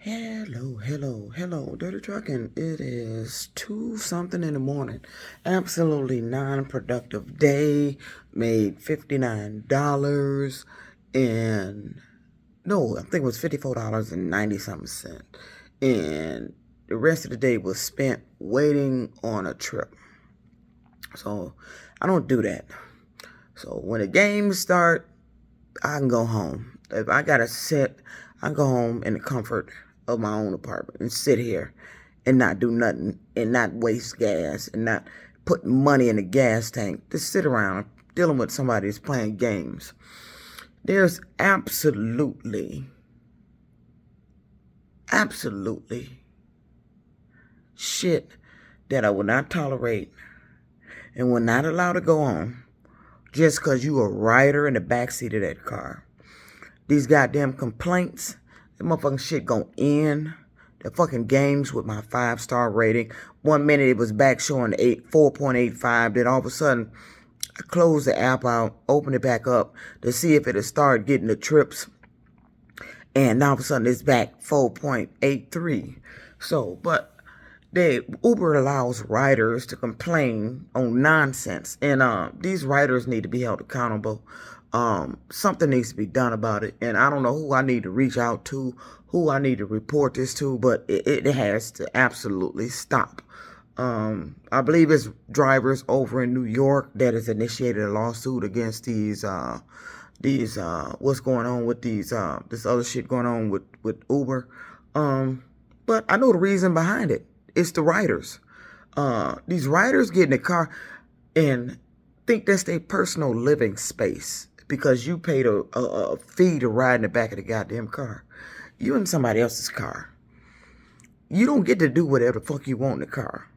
Hello, Dirty Trucking. It is 2 something in the morning. Absolutely non-productive day. Made $59 and no, I think it was $54.90 something cent. And the rest of the day was spent waiting on a trip. So I don't do that. So when the games start, I can go home. If I gotta sit, I go home in the comfort of my own apartment and sit here and not do nothing and not waste gas and not put money in the gas tank. Just sit around dealing with somebody that's playing games. There's absolutely shit that I will not tolerate and will not allow to go on just because you a rider in the backseat of that car. These goddamn complaints, that motherfucking shit gon' end. The fucking games with my 5-star rating. 1 minute it was back showing 4.85. Then all of a sudden, I closed the app out, opened it back up to see if it had started getting the trips. And now all of a sudden it's back 4.83. So, but Uber allows riders to complain on nonsense, and these riders need to be held accountable. Something needs to be done about it, and I don't know who I need to reach out to, who I need to report this to, but it has to absolutely stop. I believe it's drivers over in New York that has initiated a lawsuit against these what's going on with this other shit going on with Uber. But I know the reason behind it. It's the riders. These riders get in the car and think that's their personal living space because you paid a fee to ride in the back of the goddamn car. You in somebody else's car. You don't get to do whatever the fuck you want in the car.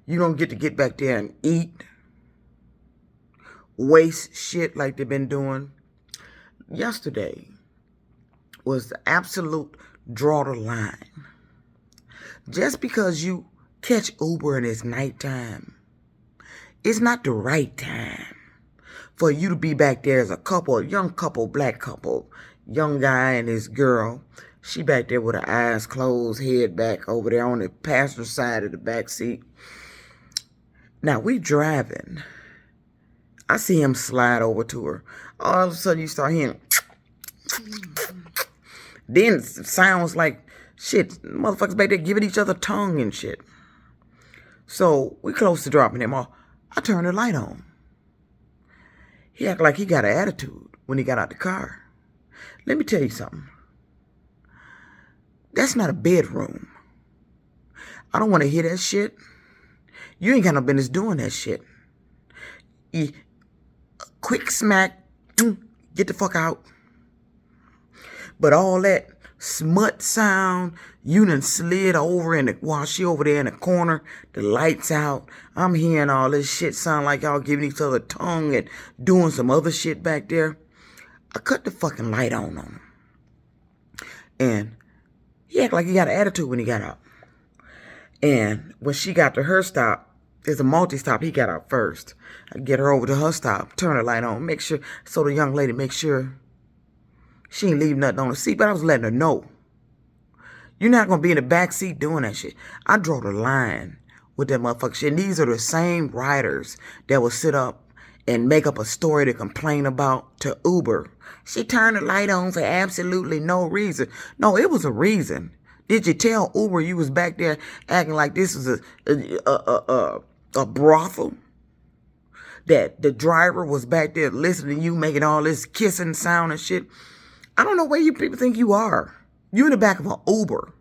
You don't get to get back there and eat, waste shit like they've been doing. Yesterday was the absolute draw the line. Just because you catch Uber and it's nighttime, it's not the right time for you to be back there as a couple, a young couple, black couple, young guy and his girl. She back there with her eyes closed, head back over there on the passenger side of the back seat. Now we driving. I see him slide over to her. All of a sudden you start hearing. Then it sounds like shit. Motherfuckers back there giving each other tongue and shit. So we close to dropping him off. I turn the light on. He act like he got an attitude when he got out the car. Let me tell you something. That's not a bedroom. I don't want to hear that shit. You ain't got no business doing that shit. Quick smack. Get the fuck out. But all that smut sound, you done slid over while she over there in the corner, the lights out. I'm hearing all this shit sound like y'all giving each other tongue and doing some other shit back there. I cut the fucking light on him. And he act like he got an attitude when he got out. And when she got to her stop, there's a multi-stop, he got out first. I get her over to her stop, turn the light on, make sure, so the young lady make sure she ain't leave nothing on the seat, but I was letting her know. You're not going to be in the back seat doing that shit. I draw the line with that motherfucker shit. And these are the same riders that will sit up and make up a story to complain about to Uber. She turned the light on for absolutely no reason. No, it was a reason. Did you tell Uber you was back there acting like this was a brothel? That the driver was back there listening to you making all this kissing sound and shit? I don't know where you people think you are. You in the back of an Uber.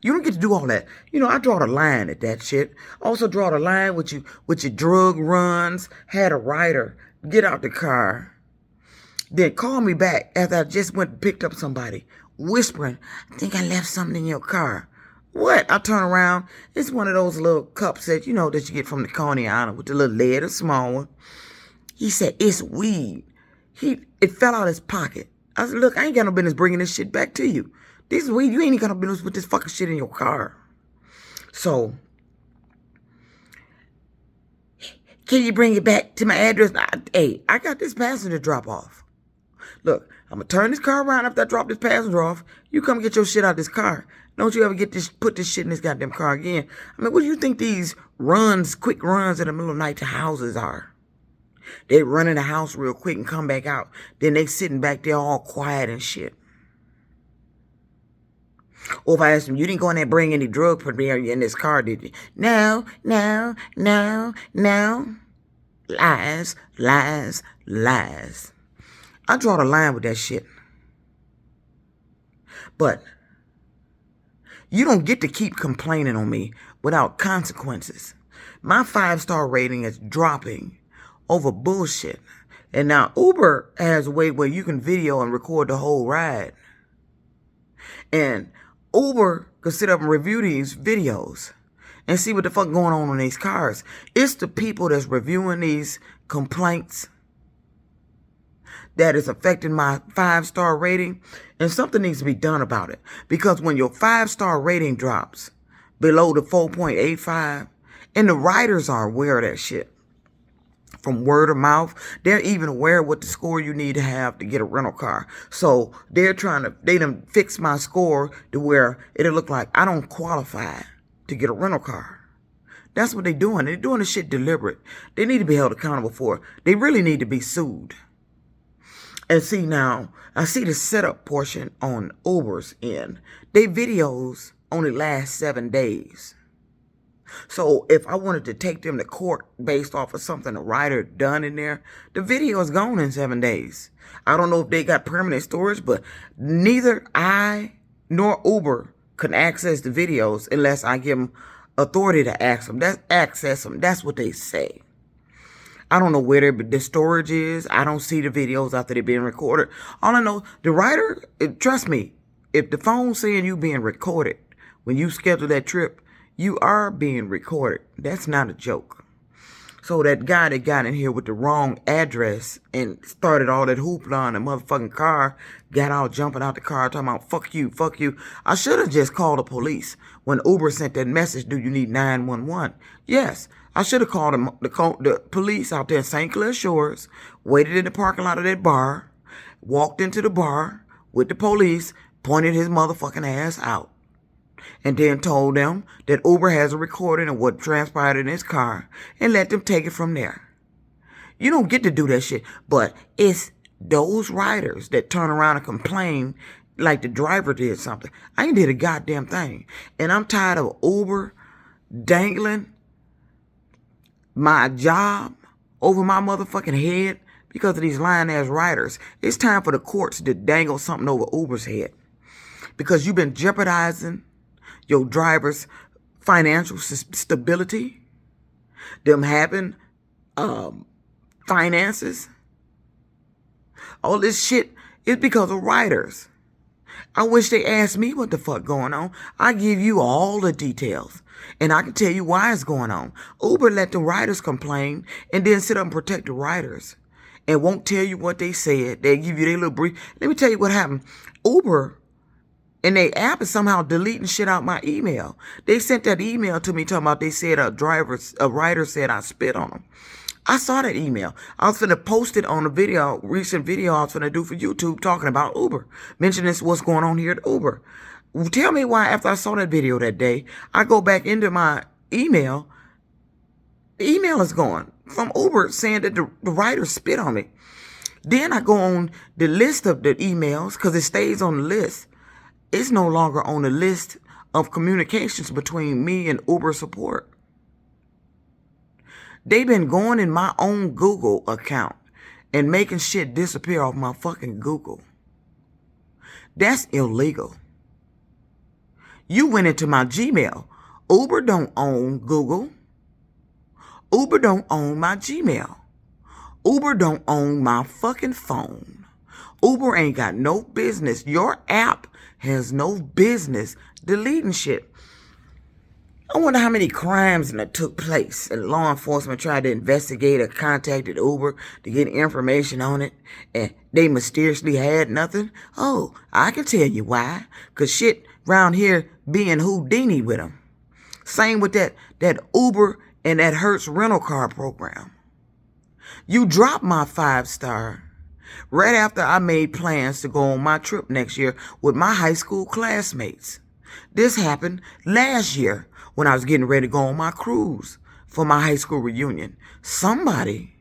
You don't get to do all that. You know, I draw the line at that shit. Also draw the line with your drug runs. Had a rider get out the car. Then call me back after I just went and picked up somebody. Whispering, I think I left something in your car. What? I turn around. It's one of those little cups that, you know, that you get from the Coney Island with the little lid, a small one. He said, it's weed. It fell out of his pocket. I said, look, I ain't got no business bringing this shit back to you. This is weed. You ain't got no business with this fucking shit in your car. So, can you bring it back to my address? Hey, I got this passenger drop off. Look, I'm going to turn this car around after I drop this passenger off. You come get your shit out of this car. Don't you ever put this shit in this goddamn car again. I mean, what do you think these quick runs in the middle of the night to houses are? They run in the house real quick and come back out. Then they sitting back there all quiet and shit. Or if I ask them, you didn't go in there and bring any drug paraphernalia in this car, did you? No. Lies. I draw the line with that shit. But you don't get to keep complaining on me without consequences. My 5-star rating is dropping over bullshit. And now Uber has a way where you can video and record the whole ride. And Uber could sit up and review these videos and see what the fuck going on in these cars. It's the people that's reviewing these complaints that is affecting my 5-star rating, and something needs to be done about it. Because when your 5-star rating drops below the 4.85, and the riders are aware of that shit, from word of mouth, they're even aware of what the score you need to have to get a rental car. So they done fix my score to where it'll look like I don't qualify to get a rental car. That's what they're doing. They're doing this shit deliberate. They need to be held accountable for it. They really need to be sued. And see now, I see the setup portion on Uber's end. Their videos only last 7 days. So if I wanted to take them to court based off of something a rider done in there, the video is gone in 7 days. I don't know if they got permanent storage, but neither I nor Uber can access the videos unless I give them authority to access them. That's what they say. I don't know where the storage is. I don't see the videos after they're being recorded. All I know, the rider, trust me, if the phone's saying you being recorded when you schedule that trip, you are being recorded. That's not a joke. So that guy that got in here with the wrong address and started all that hoopla in the motherfucking car, got out jumping out the car talking about, fuck you. I should have just called the police when Uber sent that message, do you need 911? Yes, I should have called the police out there in St. Clair Shores, waited in the parking lot of that bar, walked into the bar with the police, pointed his motherfucking ass out, and then told them that Uber has a recording of what transpired in his car and let them take it from there. You don't get to do that shit, but it's those riders that turn around and complain like the driver did something. I ain't did a goddamn thing. And I'm tired of Uber dangling my job over my motherfucking head because of these lying-ass riders. It's time for the courts to dangle something over Uber's head because you've been jeopardizing your driver's financial stability, them having finances. All this shit is because of riders. I wish they asked me what the fuck going on. I give you all the details, and I can tell you why it's going on. Uber let the riders complain and then sit up and protect the riders and won't tell you what they said. They give you their little brief. Let me tell you what happened. Uber and they app is somehow deleting shit out my email. They sent that email to me talking about they said a rider said I spit on them. I saw that email. I was finna post it on a recent video I was finna do for YouTube talking about Uber. Mentioning what's going on here at Uber. Tell me why after I saw that video that day, I go back into my email, the email is gone from Uber saying that the rider spit on me. Then I go on the list of the emails because it stays on the list. It's no longer on the list of communications between me and Uber support. They've been going in my own Google account and making shit disappear off my fucking Google. That's illegal. You went into my Gmail. Uber don't own Google. Uber don't own my Gmail. Uber don't own my fucking phone. Uber ain't got no business. Your app has no business deleting shit. I wonder how many crimes that took place and law enforcement tried to investigate or contacted Uber to get information on it and they mysteriously had nothing. Oh, I can tell you why. Cause shit round here being Houdini with them. Same with that Uber and that Hertz rental car program. You dropped my 5-star Right after I made plans to go on my trip next year with my high school classmates. This happened last year when I was getting ready to go on my cruise for my high school reunion. Somebody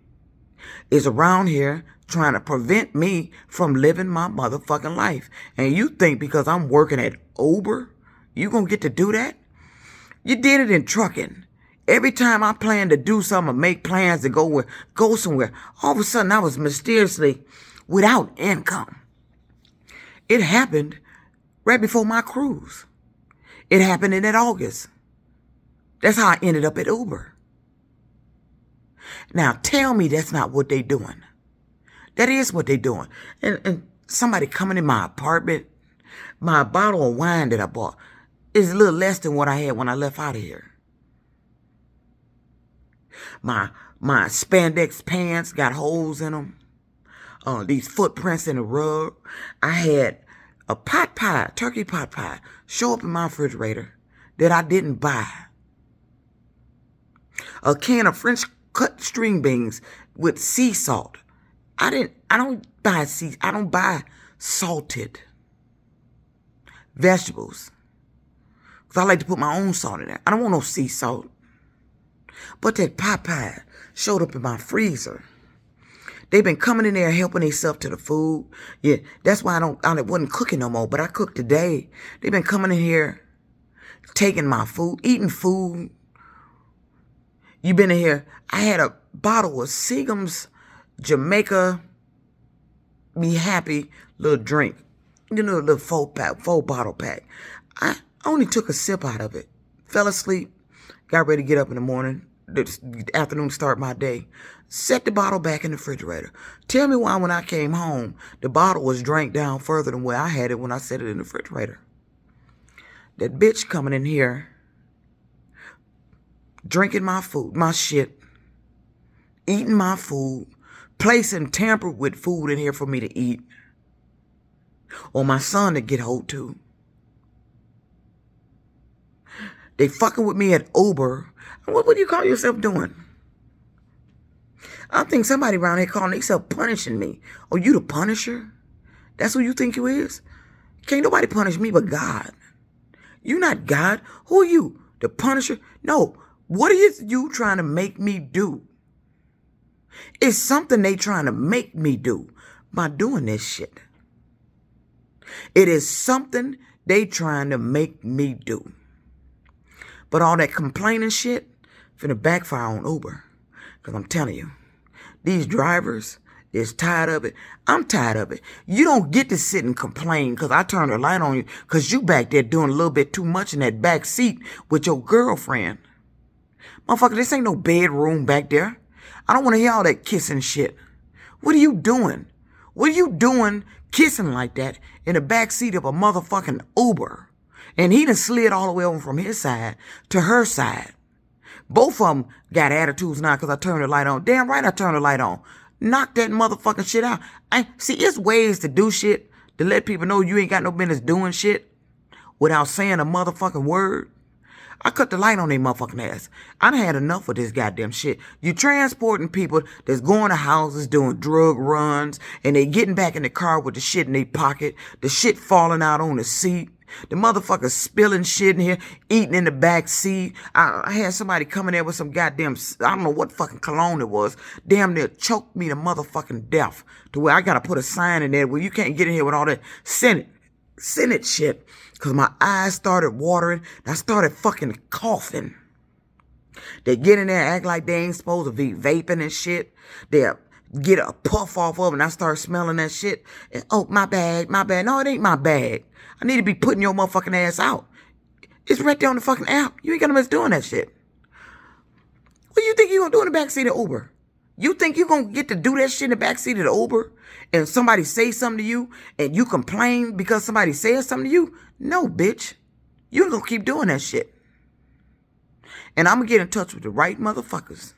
is around here trying to prevent me from living my motherfucking life. And you think because I'm working at Uber, you gonna get to do that? You did it in trucking. Every time I planned to do something or make plans to go somewhere, all of a sudden I was mysteriously without income. It happened right before my cruise. It happened in that August. That's how I ended up at Uber. Now tell me that's not what they doing. That is what they doing. And somebody coming in my apartment, my bottle of wine that I bought is a little less than what I had when I left out of here. My spandex pants got holes in them. These footprints in the rug. I had a pot pie, turkey pot pie, show up in my refrigerator that I didn't buy. A can of French cut string beans with sea salt. I don't buy salted vegetables. Because I like to put my own salt in there. I don't want no sea salt. But that pot pie showed up in my freezer. They've been coming in there helping themselves to the food. Yeah, that's why I wasn't cooking no more, but I cooked today. They've been coming in here, taking my food, eating food. You been in here. I had a bottle of Seagram's Jamaica Me Happy little drink. You know, a little full bottle pack. I only took a sip out of it. Fell asleep. Got ready to get up in the morning. The afternoon to start my day. Set the bottle back in the refrigerator. Tell me why when I came home, the bottle was drank down further than where I had it when I set it in the refrigerator. That bitch coming in here, drinking my food, my shit, eating my food, placing tampered with food in here for me to eat, or my son to get hold to. They fucking with me at Uber. What do you call yourself doing? I think somebody around here calling themselves punishing me. Oh, you the Punisher? That's who you think you is? Can't nobody punish me but God. You not God. Who are you? The Punisher? No. What is you trying to make me do? It's something they trying to make me do by doing this shit. It is something they trying to make me do. But all that complaining shit finna backfire on Uber. Because I'm telling you, these drivers is tired of it. I'm tired of it. You don't get to sit and complain because I turned the light on you because you back there doing a little bit too much in that back seat with your girlfriend. Motherfucker, this ain't no bedroom back there. I don't want to hear all that kissing shit. What are you doing? What are you doing kissing like that in the back seat of a motherfucking Uber? And he done slid all the way over from his side to her side. Both of them got attitudes now because I turned the light on. Damn right I turned the light on. Knock that motherfucking shit out. See, it's ways to do shit to let people know you ain't got no business doing shit without saying a motherfucking word. I cut the light on their motherfucking ass. I done had enough of this goddamn shit. You transporting people that's going to houses doing drug runs and they getting back in the car with the shit in their pocket, the shit falling out on the seat. The motherfuckers spilling shit in here, eating in the back seat. I had somebody coming there with some goddamn, I don't know what fucking cologne it was. Damn near choked me to motherfucking death. To where I gotta put a sign in there where you can't get in here with all that Senate shit. Cause my eyes started watering and I started fucking coughing. They get in there, act like they ain't supposed to be vaping and shit. They'll get a puff off of it and I start smelling that shit. And, oh, my bag. No, it ain't my bag. I need to be putting your motherfucking ass out. It's right there on the fucking app. You ain't gonna miss doing that shit. What do you think you gonna do in the backseat of Uber? You think you gonna get to do that shit in the backseat of the Uber and somebody say something to you and you complain because somebody says something to you? No, bitch. You ain't gonna keep doing that shit. And I'm gonna get in touch with the right motherfuckers.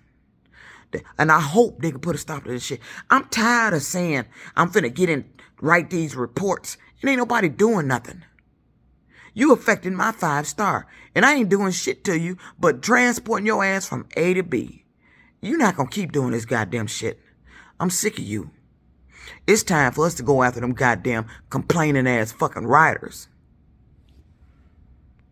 And I hope they can put a stop to this shit. I'm tired of saying I'm finna write these reports and ain't nobody doing nothing. You affecting my 5-star. And I ain't doing shit to you but transporting your ass from A to B. You not gonna keep doing this goddamn shit. I'm sick of you. It's time for us to go after them goddamn complaining ass fucking writers.